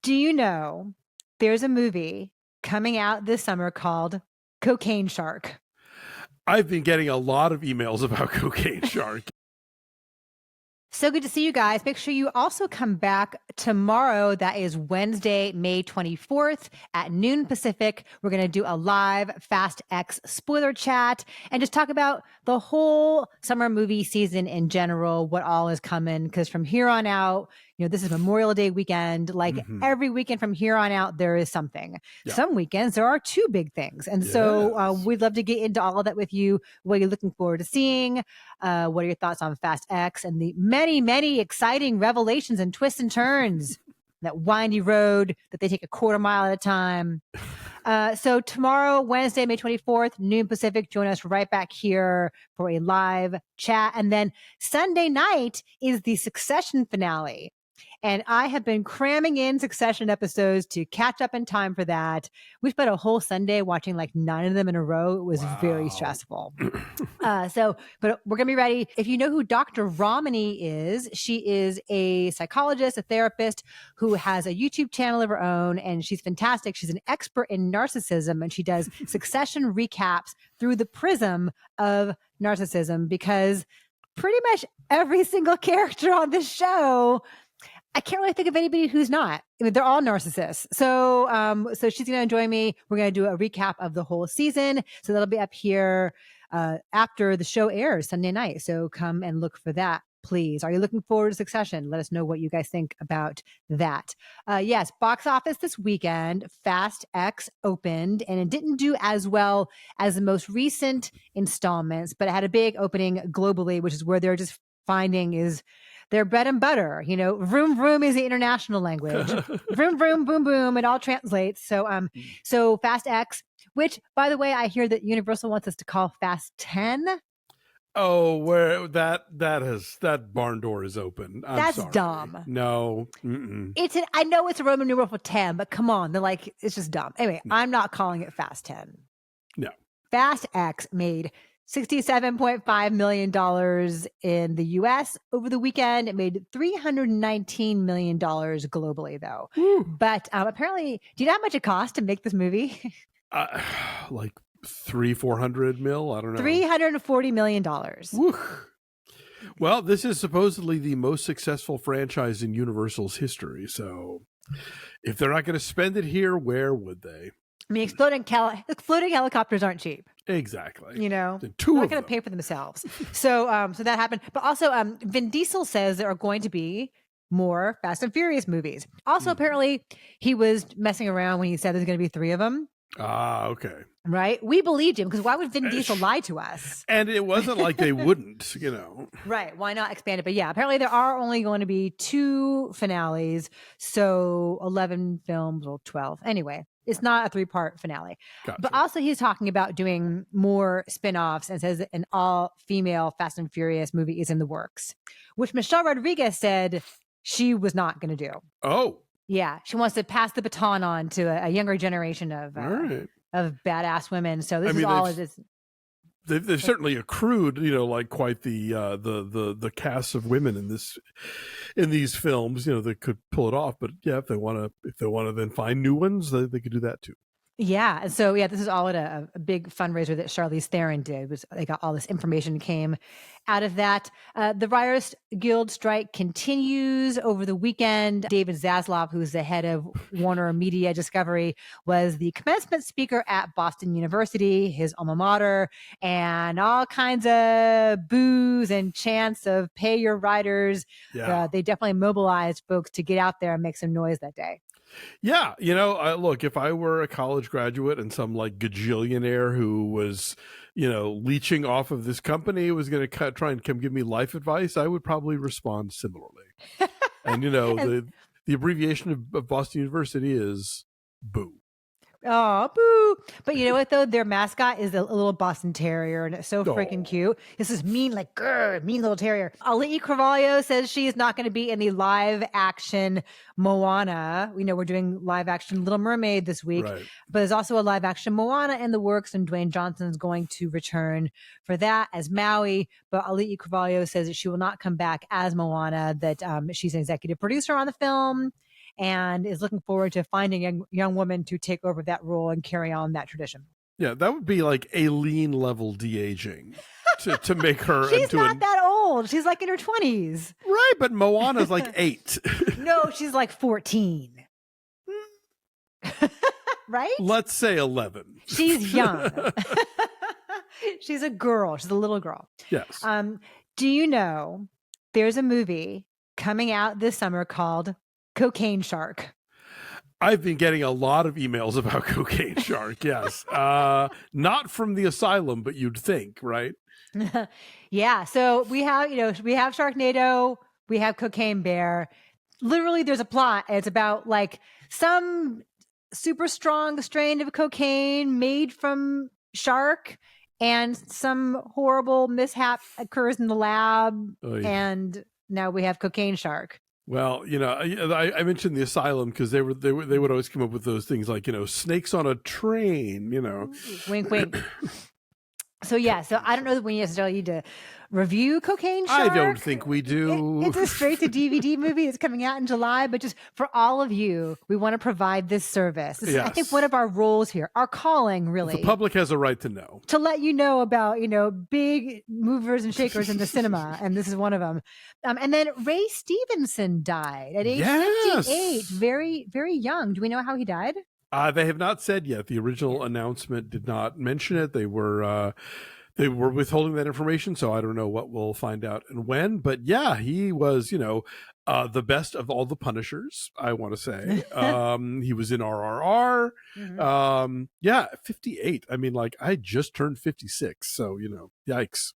Do you know there's a movie coming out this summer called Cocaine Shark? I've been getting a lot of emails about Cocaine Shark. So good to see you guys. Make sure you also come back tomorrow. That is Wednesday, May 24th at noon Pacific. We're going to do a live Fast X spoiler chat and just talk about the whole summer movie season in general, what all is coming. Because from here on out, this is Memorial Day weekend. Like every weekend from here on out, there is something. Yeah. Some weekends, there are two big things. And so we'd love to get into all of that with you. What you're looking forward to seeing. What are your thoughts on Fast X and the many, many exciting revelations and twists and turns, that windy road that they take a quarter mile at a time. So tomorrow, Wednesday, May 24th, noon Pacific, join us right back here for a live chat. And then Sunday night is the Succession finale. And I have been cramming in Succession episodes to catch up in time for that. We spent a whole Sunday watching like 9 of them in a row. It was very stressful. But we're going to be ready. If you know who Dr. Romney is, she is a psychologist, a therapist who has a YouTube channel of her own, and she's fantastic. She's an expert in narcissism, and she does Succession recaps through the prism of narcissism, because pretty much every single character on this show, I can't really think of anybody who's not. I mean, they're all narcissists. So she's going to join me. We're going to do a recap of the whole season. So that'll be up here after the show airs Sunday night. So come and look for that, please. Are you looking forward to Succession? Let us know what you guys think about that. Yes, box office this weekend, Fast X opened, and it didn't do as well as the most recent installments, but it had a big opening globally, which is where they're just finding is their bread and butter. Vroom, vroom is the international language. Vroom, vroom, boom, boom. It all translates. So Fast X, which, by the way, I hear that Universal wants us to call Fast 10. Oh, where that barn door is open. That's sorry. Dumb. No. I know it's a Roman numeral for 10, but come on. They're like, it's just dumb. Anyway, I'm not calling it Fast 10. No. Fast X made $67.5 million in the US over the weekend. It made $319 million globally, though. Woo. But apparently, do you know how much it cost to make this movie? Like 400 mil? I don't know. $340 million. Woo. Well, this is supposedly the most successful franchise in Universal's history. So if they're not going to spend it here, where would they? I mean, exploding helicopters aren't cheap. Exactly. They're not going to pay for themselves. So that happened. But also, Vin Diesel says there are going to be more Fast and Furious movies. Also, apparently, he was messing around when he said there's going to be 3 of them. Ah, okay. Right? We believed him, because why would Vin Diesel lie to us? And it wasn't like they wouldn't, Right. Why not expand it? But yeah, apparently there are only going to be 2 finales. So 11 films, or 12. Anyway, it's not a 3-part finale. Gotcha. But also he's talking about doing more spinoffs, and says that an all-female Fast and Furious movie is in the works, which Michelle Rodriguez said she was not going to do. Oh. Yeah. She wants to pass the baton on to a younger generation of badass women. So this is all it is. They've certainly accrued, like quite the cast of women in these films, that could pull it off. But yeah, if they want to then find new ones, they could do that too. Yeah. And so, this is all at a big fundraiser that Charlize Theron did. They got all this information came out of that. The Writers Guild strike continues over the weekend. David Zaslav, who's the head of Warner Media Discovery, was the commencement speaker at Boston University, his alma mater, and all kinds of boos and chants of pay your writers. Yeah. They definitely mobilized folks to get out there and make some noise that day. Yeah. Look, if I were a college graduate and some like gajillionaire who was, leeching off of this company was going to try and come give me life advice, I would probably respond similarly. And, the abbreviation of Boston University is BOO. Oh, boo. But you know what, though? Their mascot is a little Boston Terrier, and it's so freaking cute. This is mean, like, grr, mean little terrier. Auli'i Cravalho says she is not going to be in the live-action Moana. We know we're doing live-action Little Mermaid this week, right. But there's also a live-action Moana in the works, and Dwayne Johnson's going to return for that as Maui. But Auli'i Cravalho says that she will not come back as Moana, that she's an executive producer on the film, and is looking forward to finding a young woman to take over that role and carry on that tradition. Yeah, that would be like Aileen level de-aging to make her She's into not that old. She's like in her 20s. Right, but Moana's like 8. No, she's like 14. Right? Let's say 11. She's young. She's a girl. She's a little girl. Yes. Do you know there's a movie coming out this summer called Cocaine Shark? I've been getting a lot of emails about Cocaine Shark, yes. Not from the asylum, but you'd think, right? Yeah. So we have Sharknado, we have Cocaine Bear. Literally, there's a plot. And it's about like some super strong strain of cocaine made from shark, and some horrible mishap occurs in the lab. Oy. And now we have Cocaine Shark. Well, I mentioned the asylum because they would always come up with those things like, snakes on a train, Wink, wink. So I don't know that we necessarily need to review Cocaine Shark. I don't think we do. It's a straight to DVD movie that's coming out in July, but just for all of you, we want to provide this service. This is, I think, one of our roles here, our calling, really. The public has a right to know. To let you know about, big movers and shakers in the cinema, and this is one of them. And then Ray Stevenson died at age 58, very, very young. Do we know how he died? They have not said yet. The original announcement did not mention it. They were withholding that information, so I don't know what we'll find out and when. But yeah, he was, the best of all the Punishers, I want to say. He was in RRR. Mm-hmm. 58. I mean, like, I just turned 56, so, yikes.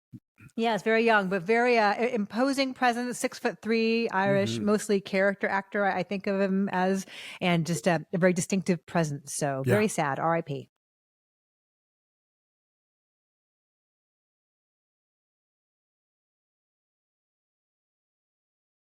Yeah, it's very young, but very imposing presence, 6'3", Irish, mostly character actor, I think of him as, and just a very distinctive presence. So very sad, R.I.P.